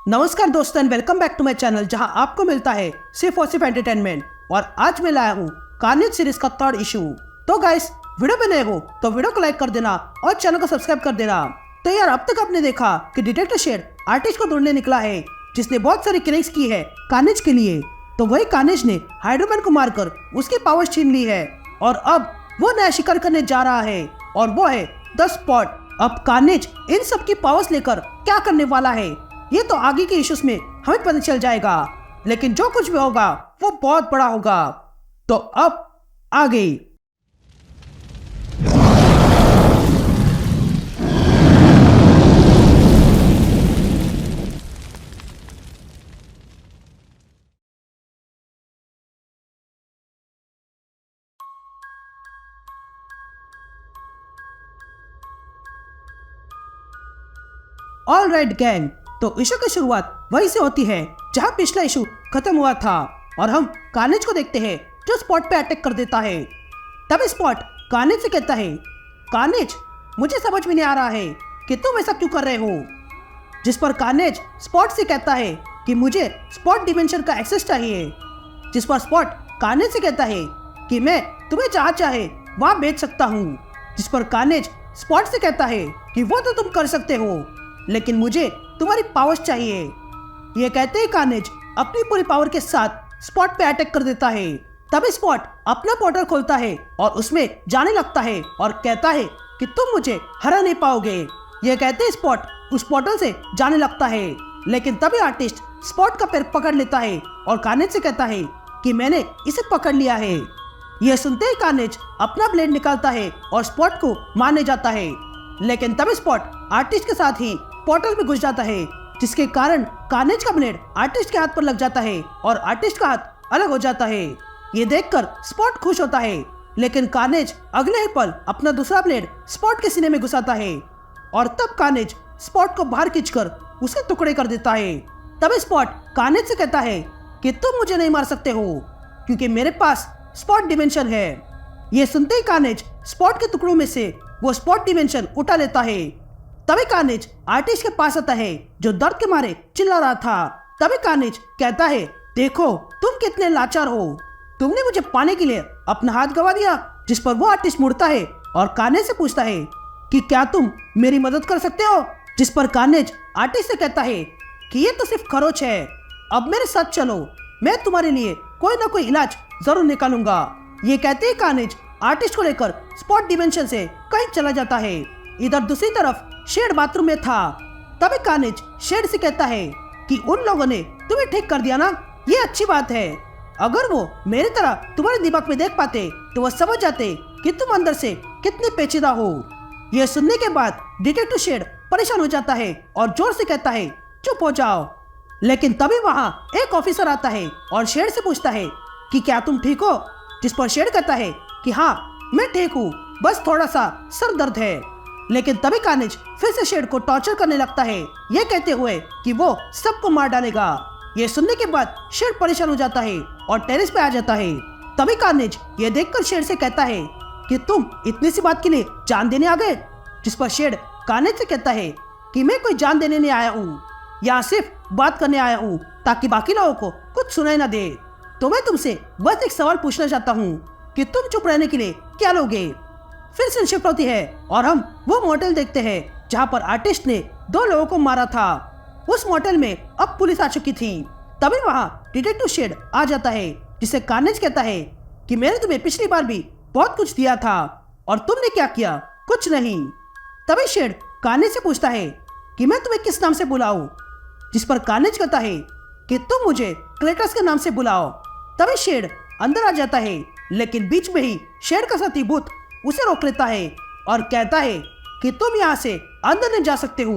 नमस्कार दोस्तों, welcome back to my channel जहां आपको मिलता है सिर्फ और सिर्फ एंटरटेनमेंट। और आज मैं लाया हूं कार्नेज सीरीज का 3rd इशू। तो गाइस, वीडियो पे नए हो तो वीडियो को लाइक कर देना और चैनल को सब्सक्राइब कर देना। तो यार, अब तक आपने देखा कि डिटेक्टिव शेड आर्टिस्ट को ढूंढने निकला है जिसने बहुत सारी किलिंग्स की है कार्नेज के लिए। तो वही कार्नेज ने हाइड्रोमैन को मारकर उसकी पावर्स छीन ली है और अब वो नया शिकार करने जा रहा है और वो है द स्पॉट। अब कार्नेज इन सब की पावर्स लेकर क्या करने वाला है ये तो आगे के इश्यूज में हमें पता चल जाएगा, लेकिन जो कुछ भी होगा वो बहुत बड़ा होगा। तो अब आगे ऑल राइट गैंग, तो इशू की शुरुआत वहीं से होती है जहां पिछला इशू खत्म हुआ था और हम कार्नेज को देखते हैं जो स्पॉट पे अटैक कर देता है। तब स्पॉट कार्नेज से कहता है, कार्नेज मुझे समझ में नहीं आ रहा है कि तुम ऐसा क्यों कर रहे हो। जिस पर कार्नेज स्पॉट से कहता है कि मुझे स्पॉट डिमेंशन का एक्सेस चाहिए। जिस पर स्पॉट कार्नेज से कहता है कि मैं तुम्हें जहाँ चाहे वहाँ भेज सकता हूँ। जिस पर कार्नेज स्पॉट से कहता है कि वो तो तुम कर सकते हो, लेकिन मुझे तुम्हारी पावर्स चाहिए। ये कहते ही कार्नेज अपनी पूरी पावर के साथ स्पॉट पे अटैक कर देता है। तभी स्पॉट अपना पोर्टल खोलता है और उसमें जाने लगता है और कहता है कि तुम मुझे हरा नहीं पाओगे। ये कहते ही स्पॉट उस पोर्टल से जाने लगता है, लेकिन तभी आर्टिस्ट स्पॉट का पैर पकड़ लेता है और कार्नेज से कहता है कि मैंने इसे पकड़ लिया है। यह सुनते ही कार्नेज अपना ब्लेड निकालता है और स्पॉट को मारने जाता है, लेकिन तभी स्पॉट आर्टिस्ट के साथ ही पोर्टल में घुस जाता है, जिसके कारण कार्नेज का ब्लेड आर्टिस्ट के हाथ पर लग जाता है और आर्टिस्ट का हाथ अलग हो जाता है। ये देखकर स्पॉट खुश होता है, लेकिन कार्नेज अगले ही पल अपना दूसरा ब्लेड स्पॉट के सीने में घुसाता है और तब कार्नेज स्पॉट को बाहर खींचकर उसे टुकड़े कर देता है। तब स्पॉट कार्नेज से कहता है कि तुम मुझे नहीं मार सकते हो क्योंकि मेरे पास स्पॉट डिमेंशन है। ये सुनते ही कार्नेज स्पॉट के टुकड़ों में से वो स्पॉट डिमेंशन उठा लेता है। तभी कार्नेज आर्टिस्ट के पास आता है जो दर्द के मारे चिल्ला रहा था। तभी कार्नेज कहता है, देखो तुम कितने लाचार हो, तुमने मुझे पाने के लिए अपना हाथ गवा दिया। जिस पर वो आर्टिस्ट मुड़ता है और कार्नेज से पूछता है कि क्या तुम मेरी मदद कर सकते हो। जिस पर कार्नेज आर्टिस्ट से कहता है कि ये तो सिर्फ खरोच है, अब मेरे साथ चलो, मैं तुम्हारे लिए कोई ना कोई इलाज जरूर निकालूंगा। ये कहते ही कार्नेज आर्टिस्ट को लेकर स्पॉट डिमेंशन से कहीं चला जाता है। इधर दूसरी तरफ शेड बाथरूम में था। तभी कार्नेज शेड से कहता है कि उन लोगों ने तुम्हें ठीक कर दिया ना, ये अच्छी बात है। अगर वो मेरी तरह तुम्हारे दिमाग में देख पाते तो वो समझ जाते कि तुम अंदर से कितने पेचीदा हो। यह सुनने के बाद डिटेक्टिव शेड परेशान हो जाता है और जोर से कहता है, चुप हो जाओ। लेकिन तभी वहाँ एक ऑफिसर आता है और शेड से पूछता है कि क्या तुम ठीक हो। जिस पर शेड कहता है कि हाँ मैं ठीक हूँ, बस थोड़ा सा सर दर्द है। लेकिन तभी कार्नेज फिर से शेड को टॉर्चर करने लगता है, ये कहते हुए कि वो सबको मार डालेगा। ये सुनने के बाद शेड परेशान हो जाता है और टेरेस पे आ जाता है। तभी कार्नेज ये देखकर शेड से कहता है कि तुम इतनी सी बात के लिए जान देने आ गए। जिस पर शेड कार्नेज से कहता है कि मैं कोई जान देने नहीं आया हूँ, यहाँ सिर्फ बात करने आया हूँ ताकि बाकी लोगों को कुछ सुनाई ना दे। तो मैं तुमसे बस एक सवाल पूछना चाहता हूँ कि तुम चुप रहने के लिए क्या लोगे। फिर से शिफ्ट होती है और हम वो मोटेल देखते हैं जहाँ पर आर्टिस्ट ने 2 लोगों को मारा था। उस मोटेल में अब पुलिस आ चुकी थी। तभी वहाँ डिटेक्टिव शेड आ जाता है, जिसे कार्नेज कहता है कि मैंने तुम्हें पिछली बार भी बहुत कुछ दिया था और तुमने क्या किया, कुछ नहीं। तभी शेड कार्नेज से पूछता है कि मैं तुम्हें किस नाम से बुलाऊं। जिस पर कार्नेज कहता है कि तुम मुझे क्रेटस के नाम से बुलाओ। तभी शेड अंदर आ जाता है, लेकिन बीच में ही शेड का साथी भूत उसे रोक लेता है और कहता है कि तुम यहाँ से अंदर नहीं जा सकते हो।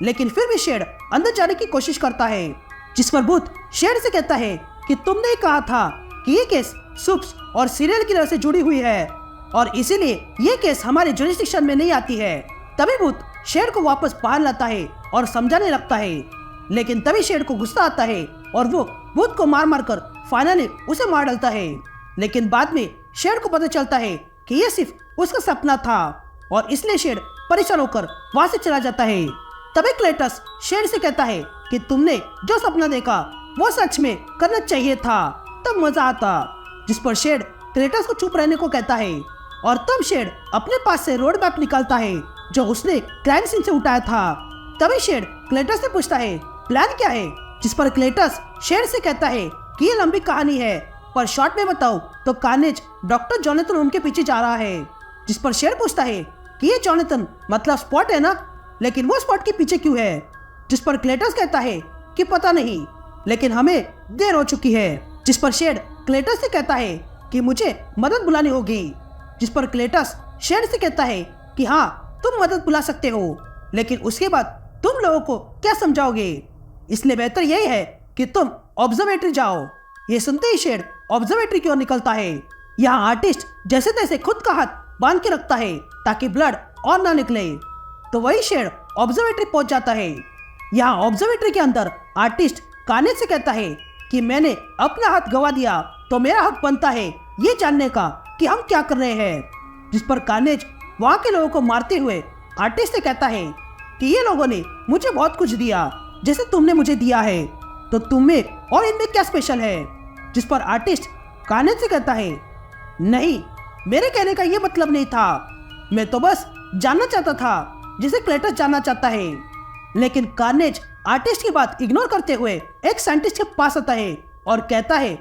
लेकिन फिर भी शेड अंदर जाने की कोशिश करता है। जिस पर भूत शेड से कहता है कि तुमने ही कहा था कि ये केस सुप्स और सीरियल किलर से जुड़ी हुई है और इसीलिए ये केस हमारे जुरिस्डिक्शन में नहीं आती है। तभी भूत शेड को वापस बाहर लाता है और समझाने लगता है, लेकिन तभी शेड को गुस्सा आता है और वो भूत को मार मार कर फाइनली उसे मार डालता है। लेकिन बाद में शेड को पता चलता है कि ये सिर्फ उसका सपना था और इसलिए शेड परेशान होकर वहां से चला जाता है। तभी क्लेटस शेड से कहता है कि तुमने जो सपना देखा वो सच में करना चाहिए था, तब मजा आता। जिस पर शेड क्लेटस को चुप रहने को कहता है और तब शेड अपने पास से रोड मैप निकालता है जो उसने क्राइम सीन से उठाया था। तभी शेड क्लेटस से पूछता है प्लान क्या है, जिस पर क्लेटस शेड से कहता है कि ये लंबी कहानी है, पर शॉर्ट में बताओ तो कार्नेज डॉक्टर जोनाथन होम के पीछे जा रहा है। जिस पर शेड पूछता है कि ये जोनाथन मतलब स्पॉट है ना, लेकिन वो स्पॉट के पीछे क्यों है। जिस पर क्लेटस कहता है कि पता नहीं, लेकिन हमें देर हो चुकी है। जिस पर शेड क्लेटस से कहता है कि मुझे मदद बुलानी होगी। जिस पर क्लेटस शेड से कहता है कि हाँ तुम मदद बुला सकते हो, लेकिन उसके बाद तुम लोगों को क्या समझाओगे, इसलिए बेहतर यही है कि तुम ऑब्जर्वेटरी जाओ। ये सुनते ही शेड ऑब्जर्वेटरी की ओर निकलता है। यहाँ आर्टिस्ट जैसे तैसे खुद का हाथ बांध के रखता है ताकि ब्लड और ना निकले। तो वही शेड ऑब्जर्वेटरी पहुंच जाता है। यहाँ ऑब्जर्वेटरी के अंदर आर्टिस्ट कार्नेज से कहता है कि मैंने अपना हाथ गवा दिया तो मेरा हक बनता है ये जानने का कि हम क्या कर रहे हैं। जिस पर कार्नेज वहाँ के लोगों को मारते हुए आर्टिस्ट से कहता है कि ये लोगों ने मुझे बहुत कुछ दिया जैसे तुमने मुझे दिया है, तो तुम में और इनमें क्या स्पेशल है। जिस पर आर्टिस्ट कार्नेज से कहता है नहीं, मेरे कहने का ये मतलब नहीं था, मैं तो बस जानना चाहता था जिसे क्लेटस जानना चाहता है। लेकिन कार्नेज आर्टिस्ट की बात इग्नोर करते हुए एक साइंटिस्ट के पास आता है और कहता है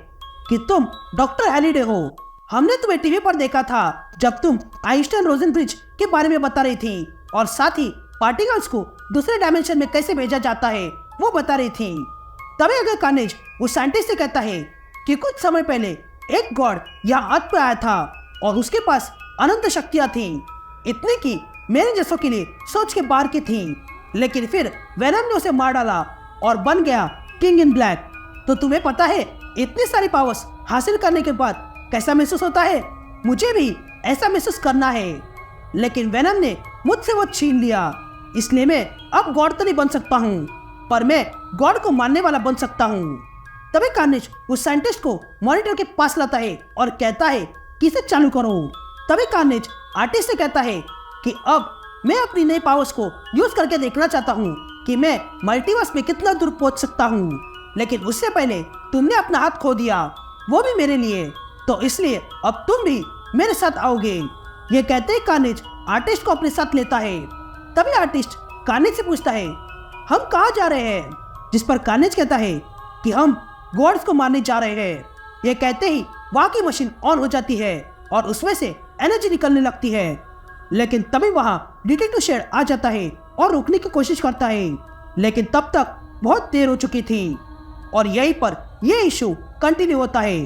कि तुम डॉक्टर हैलिडे हो, हमने तुम्हें टीवी पर देखा था जब तुम आइंस्टाइन रोजन ब्रिज के बारे में बता रही थी और साथ ही पार्टिकल्स को दूसरे डायमेंशन में कैसे भेजा जाता है वो बता रही थी। तभी अगर कार्नेज उस साइंटिस्ट से कहता है कि कुछ समय पहले एक गॉड यहाँ अर्थ पे आया था और उसके पास अनंत शक्तियाँ थीं, इतनी कि मेरे जैसों के लिए सोच के बाहर की थीं, लेकिन फिर वेनम ने उसे मार डाला और बन गया किंग इन ब्लैक। तो तुम्हें पता है इतनी सारी पावर्स हासिल करने के बाद कैसा महसूस होता है, मुझे भी ऐसा महसूस करना है, लेकिन वेनम ने मुझसे वो छीन लिया, इसलिए मैं अब गॉड तो नहीं बन सकता हूँ, पर मैं गॉड को मारने वाला बन सकता हूँ। तभी कार्नेज उस साइंटिस्ट को मॉनिटर के पास लाता है और कहता है कि इसे चालू करो। तभी कार्नेज आर्टिस्ट से कहता है कि अब मैं अपनी नई पावर्स को यूज करके देखना चाहता हूँ कि मैं मल्टीवर्स में कितना दूर पहुँच सकता हूँ, लेकिन उससे पहले तुमने अपना हाथ खो दिया, वो भी मेरे लिए, तो इसलिए अब तुम भी मेरे साथ आओगे। ये कहते ही कार्नेज आर्टिस्ट को अपने साथ लेता है। तभी आर्टिस्ट कार्नेज से पूछता है हम कहाँ जा रहे हैं। जिस पर कार्नेज कहता है कि हम गॉड्स को मारने जा रहे हैं। ये कहते ही वहाँ की मशीन ऑन हो जाती है और उसमें से एनर्जी निकलने लगती है, लेकिन तभी वहाँ डिटेक्टिव शेड आ जाता है और रोकने की कोशिश करता है, लेकिन तब तक बहुत देर हो चुकी थी और यहीं पर यह इशू कंटिन्यू होता है।